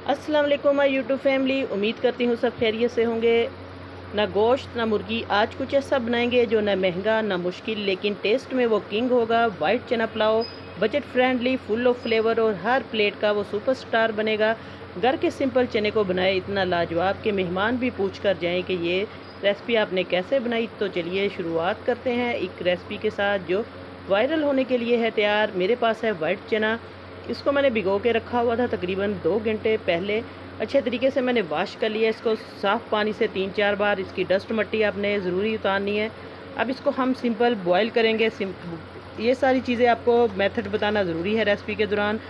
अस्सलाम वालेकुम my YouTube family. उम्मीद करती हूँ सब खैरियत से होंगे। ना गोश्त ना मुर्गी, आज कुछ ऐसा बनाएंगे जो ना महंगा ना मुश्किल, लेकिन टेस्ट में वो किंग होगा। वाइट चना pulao, budget friendly, full of flavour और हर प्लेट का वो सुपरस्टार बनेगा। घर के सिंपल चने को बनाए इतना लाजवाब कि मेहमान भी पूछ कर जाएँ कि ये रेसिपी आपने कैसे बनाई। तो चलिए शुरुआत करते हैं एक रेसिपी के साथ जो वायरल होने के लिए है तैयार। मेरे पास है वाइट चना। इसको मैंने भिगो के रखा हुआ था तकरीबन 2 घंटे पहले। अच्छे तरीके से मैंने वॉश कर लिया इसको साफ़ पानी से 3-4 बार। इसकी डस्ट मट्टी आपने ज़रूरी उतारनी है। अब इसको हम सिंपल बॉयल करेंगे। ये सारी चीज़ें आपको मेथड बताना ज़रूरी है रेसिपी के दौरान।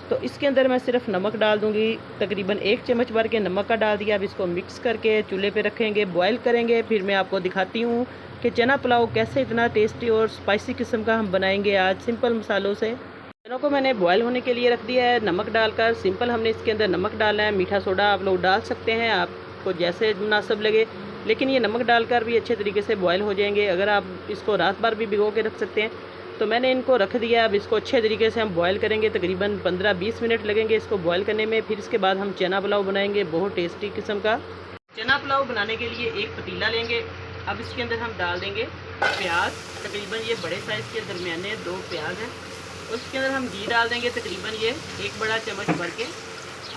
तो इसके अंदर मैं सिर्फ नमक डाल दूँगी, तकरीबन 1 चम्मच भर के नमक का डाल दिया। अब इसको मिक्स करके चूल्हे पे रखेंगे, बॉयल करेंगे। फिर मैं आपको दिखाती हूँ कि चना पुलाव कैसे इतना टेस्टी और स्पाइसी किस्म का हम बनाएंगे आज सिंपल मसालों से। चनों को मैंने बॉयल होने के लिए रख दिया है नमक डालकर। सिंपल हमने इसके अंदर नमक डालना है, मीठा सोडा आप लोग डाल सकते हैं आपको जैसे मुनासिब लगे, लेकिन ये नमक डालकर भी अच्छे तरीके से बॉयल हो जाएंगे। अगर आप इसको रात भर भी भिगो के रख सकते हैं। तो मैंने इनको रख दिया। अब इसको अच्छे तरीके से हम बॉयल करेंगे, तकरीबन 15-20 मिनट लगेंगे इसको बॉयल करने में। फिर इसके बाद हम चना पुलाव बनाएंगे बहुत टेस्टी किस्म का। चना पुलाव बनाने के लिए एक पतीला लेंगे। अब इसके अंदर हम डाल देंगे प्याज, तकरीबन ये बड़े साइज़ के दरमियाने 2 प्याज हैं। उसके अंदर हम घी डाल देंगे, तकरीबन ये 1 बड़ा चम्मच भर के।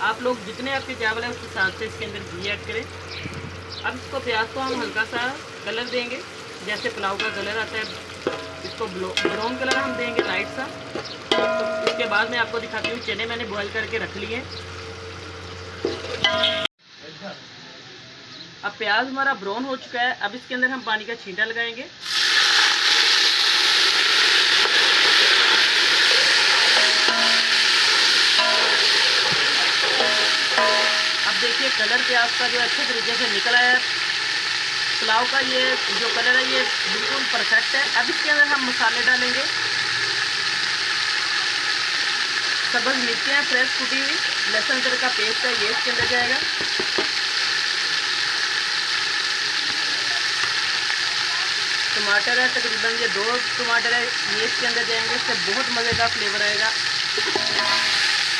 आप लोग जितने आपके चावल है उस हिसाब से इसके अंदर घी ऐड करें। अब इसको प्याज को हम हल्का सा कलर देंगे, जैसे पुलाव का कलर आता है इसको ब्राउन कलर हम देंगे लाइट सा। तो इसके बाद मैं आपको दिखाती हूँ चने मैंने बॉयल करके रख लिए। अब प्याज हमारा ब्राउन हो चुका है। अब इसके अंदर हम पानी का छींटा लगाएंगे। अब देखिए कलर प्याज का जो अच्छे तरीके से निकल आया है। पुलाव का ये जो कलर है ये बिल्कुल परफेक्ट है। अब इसके अंदर हम मसाले डालेंगे। सब्ज़ मिर्चें फ्रेश कुटी हुई, लहसुन अदरक का पेस्ट है ये इसके अंदर जाएगा। टमाटर है, तकरीबन ये 2 टमाटर है ये इसके अंदर जाएंगे। इससे बहुत मज़े का फ्लेवर आएगा।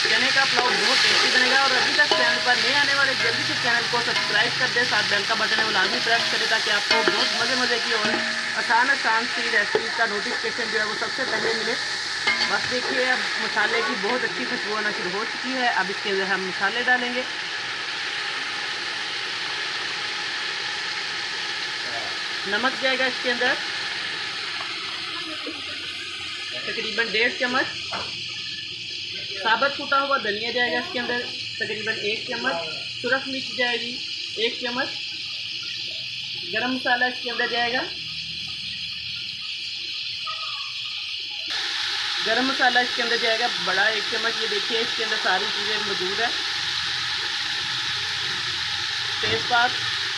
चने का पुलाव बहुत टेस्टी बनेगा। और अभी तक चैनल पर नए आने वाले जल्दी से चैनल को सब्सक्राइब कर दें, साथ बेल का बटन है वो लाजमी प्रेस करें ताकि आपको बहुत मज़े की और आसान सी रेसिपी का नोटिफिकेशन जो है वो सबसे पहले मिले। बस देखिए अब मसाले की बहुत अच्छी खुशबू आना शुरू हो चुकी है। अब इसके अंदर हम मसाले डालेंगे। नमक जाएगा इसके अंदर तकरीबन 1.5 चम्मच। साबुत कूटा हुआ धनिया जाएगा इसके अंदर तकरीबन 1 चम्मच। सुरख मिर्च जाएगी 1 चम्मच। गरम मसाला इसके अंदर जाएगा। गरम मसाला इसके अंदर जाएगा बड़ा 1 चम्मच। ये देखिए इसके अंदर सारी चीज़ें मौजूद है। तेज़पात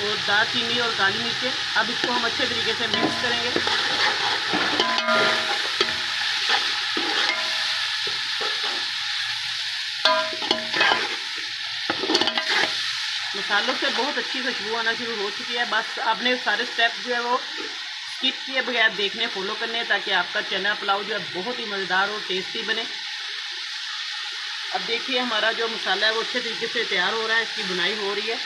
और दालचीनी और काली मिर्चें। अब इसको हम अच्छे तरीके से मिक्स करेंगे। मसालों से बहुत अच्छी खुशबू आना शुरू हो चुकी है। बस आपने सारे स्टेप जो है वो स्किप किए बगैर देखने फॉलो करने हैं ताकि आपका चना पुलाव जो है बहुत ही मज़ेदार और टेस्टी बने। अब देखिए हमारा जो मसाला है वो अच्छे तरीके से तैयार हो रहा है, इसकी बुनाई हो रही है।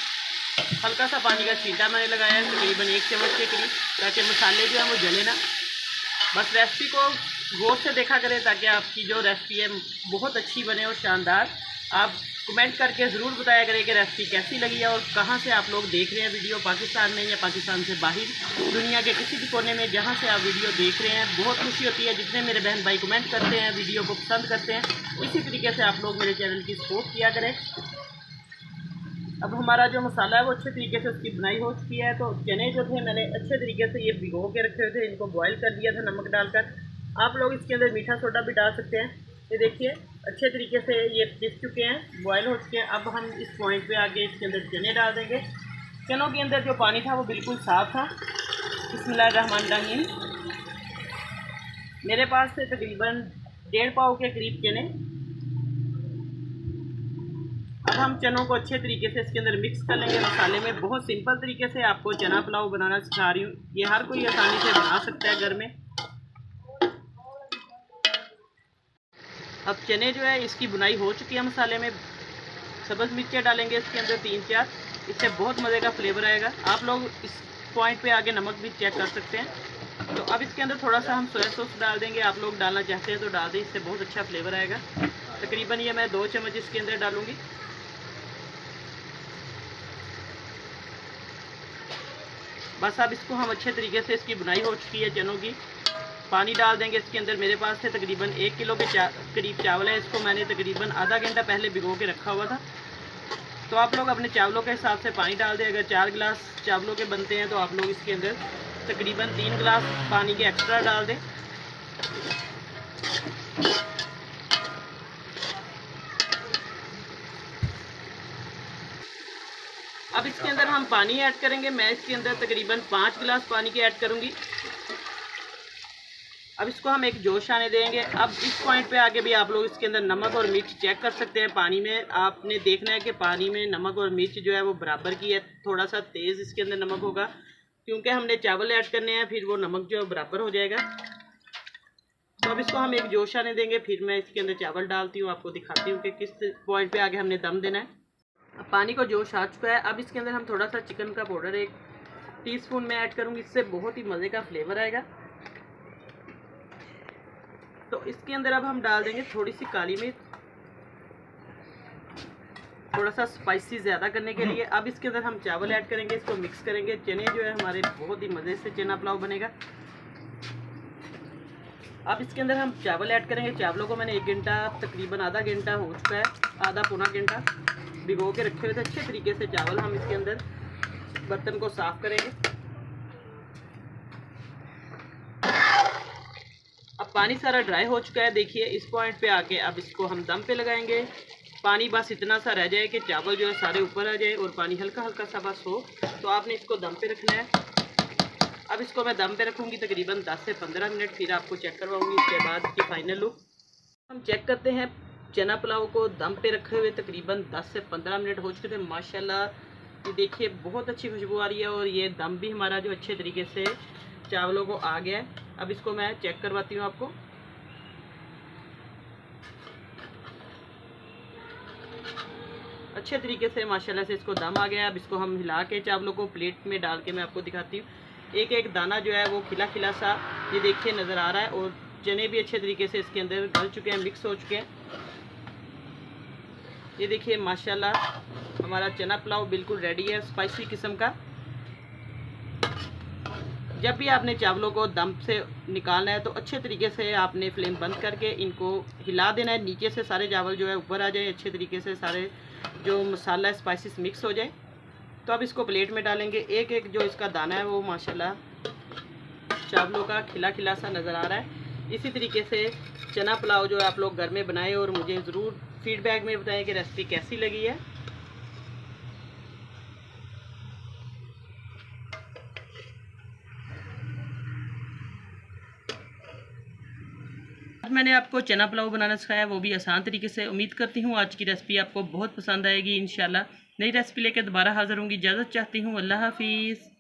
हल्का सा पानी का छींटा मैंने लगाया है तकरीबन 1 चम्मच के करीब, ताकि मसाले जो है वो जले ना। बस रेसिपी को गौर से देखा करें ताकि आपकी जो रेसिपी है बहुत अच्छी बने और शानदार। आप कमेंट करके ज़रूर बताया करें कि रेसिपी कैसी लगी है और कहाँ से आप लोग देख रहे हैं वीडियो, पाकिस्तान में या पाकिस्तान से बाहर दुनिया के किसी भी कोने में जहाँ से आप वीडियो देख रहे हैं। बहुत खुशी होती है जितने मेरे बहन भाई कमेंट करते हैं, वीडियो को पसंद करते हैं। इसी तरीके से आप लोग मेरे चैनल की सपोर्ट किया करें। अब हमारा जो मसाला है वो अच्छे तरीके से उसकी बुनाई हो चुकी है। तो चने जो थे मैंने अच्छे तरीके से ये भिगो के रखे हुए थे, इनको बॉयल कर दिया था नमक डालकर। आप लोग इसके अंदर मीठा सोडा भी डाल सकते हैं। ये देखिए अच्छे तरीके से ये पिस चुके हैं, बॉयल हो चुके हैं। अब हम इस पॉइंट पे आके इसके अंदर चने डाल देंगे। चनों के अंदर जो पानी था वो बिल्कुल साफ़ था। बिस्मिल्लाहिर्रहमानिर्रहीम। मेरे पास थे तकरीबन 1.5 पाव के करीब चने। अब हम चनों को अच्छे तरीके से इसके अंदर मिक्स कर लेंगे मसाले में। बहुत सिंपल तरीके से आपको चना पुलाव बनाना सिखा रही हूँ, ये हर कोई आसानी से बना सकता है घर में। अब चने जो है इसकी बुनाई हो चुकी है मसाले में। सब्ज़ मिर्चें डालेंगे इसके अंदर 3-4, इससे बहुत मज़े का फ्लेवर आएगा। आप लोग इस पॉइंट पे आगे नमक भी चेक कर सकते हैं। तो अब इसके अंदर थोड़ा सा हम सोया सॉस डाल देंगे, आप लोग डालना चाहते हैं तो डाल दें, इससे बहुत अच्छा फ्लेवर आएगा। तकरीबन ये मैं 2 चम्मच इसके अंदर डालूँगी। बस अब इसको हम अच्छे तरीके से, इसकी बुनाई हो चुकी है चनों की, पानी डाल देंगे इसके अंदर। मेरे पास से तकरीबन 1 किलो के करीब चावल है, इसको मैंने तकरीबन आधा घंटा पहले भिगो के रखा हुआ था। तो आप लोग अपने चावलों के हिसाब से पानी डाल दें। अगर 4 गिलास चावलों के बनते हैं तो आप लोग इसके अंदर तकरीबन 3 गिलास पानी के एक्स्ट्रा डाल दें। अब इसके अंदर हम पानी ऐड करेंगे। मैं इसके अंदर तकरीबन 5 गिलास पानी के ऐड करूँगी। अब इसको हम एक जोश आने देंगे। अब इस पॉइंट पे आगे भी आप लोग इसके अंदर नमक और मिर्च चेक कर सकते हैं। पानी में आपने देखना है कि पानी में नमक और मिर्च जो है वो बराबर की है। थोड़ा सा तेज़ इसके अंदर नमक होगा क्योंकि हमने चावल ऐड करने हैं, फिर वो नमक जो है बराबर हो जाएगा। तो अब इसको हम एक जोश आने देंगे, फिर मैं इसके अंदर चावल डालती हूँ, आपको दिखाती हूँ कि किस पॉइंट पे आगे हमने दम देना है। अब पानी को जोश आ चुका है। अब इसके अंदर हम थोड़ा सा चिकन का पाउडर 1 टीस्पून में ऐड करूँगी, इससे बहुत ही मज़े का फ्लेवर आएगा। तो इसके अंदर अब हम डाल देंगे थोड़ी सी काली मिर्च, थोड़ा सा स्पाइसी ज़्यादा करने के लिए। अब इसके अंदर हम चावल ऐड करेंगे, इसको मिक्स करेंगे। चने जो है हमारे बहुत ही मज़े से चना पुलाव बनेगा। अब इसके अंदर हम चावल ऐड करेंगे। चावलों को मैंने 1 घंटा, तकरीबन आधा घंटा हो चुका है, आधा पौना घंटा भिगो के रखे हुए थे अच्छे तरीके से चावल। हम इसके अंदर बर्तन को साफ़ करेंगे। अब पानी सारा ड्राई हो चुका है, देखिए इस पॉइंट पे आके अब इसको हम दम पे लगाएंगे। पानी बस इतना सा रह जाए कि चावल जो है सारे ऊपर आ जाए और पानी हल्का हल्का सा बस हो, तो आपने इसको दम पे रखना है। अब इसको मैं दम पे रखूँगी तकरीबन 10 से 15 मिनट, फिर आपको चेक करवाऊँगी इसके बाद की फ़ाइनल लुक। हम चेक करते हैं चना पुलाव को दम पे रखे हुए तकरीबन 10 से 15 मिनट हो चुके थे। माशाल्लाह ये देखिए बहुत अच्छी खुशबू आ रही है और ये दम भी हमारा जो अच्छे तरीके से चावलों को आ गया है। अब इसको मैं चेक करवाती हूँ आपको। अच्छे तरीके से माशाल्लाह से इसको दम आ गया। अब इसको हम हिला के चावलों को प्लेट में डाल के मैं आपको दिखाती हूँ। एक एक दाना जो है वो खिला खिला सा ये देखिए नज़र आ रहा है और चने भी अच्छे तरीके से इसके अंदर गल चुके हैं, मिक्स हो चुके हैं। ये देखिए माशाल्लाह हमारा चना पुलाव बिल्कुल रेडी है, स्पाइसी किस्म का। जब भी आपने चावलों को दम से निकालना है तो अच्छे तरीके से आपने फ्लेम बंद करके इनको हिला देना है, नीचे से सारे चावल जो है ऊपर आ जाए, अच्छे तरीके से सारे जो मसाला स्पाइसेस मिक्स हो जाए। तो अब इसको प्लेट में डालेंगे। एक एक जो इसका दाना है वो माशाल्लाह चावलों का खिला खिला सा नज़र आ रहा है। इसी तरीके से चना पुलाव जो है आप लोग घर में बनाएं और मुझे ज़रूर फीडबैक में बताएं कि रेसिपी कैसी लगी है। आज मैंने आपको चना पुलाव बनाना सिखाया, वो भी आसान तरीके से। उम्मीद करती हूँ आज की रेसिपी आपको बहुत पसंद आएगी। इंशाल्लाह नई रेसिपी लेकर दोबारा हाज़िर होंगी। इजाज़त चाहती हूँ। अल्लाह हाफिज़।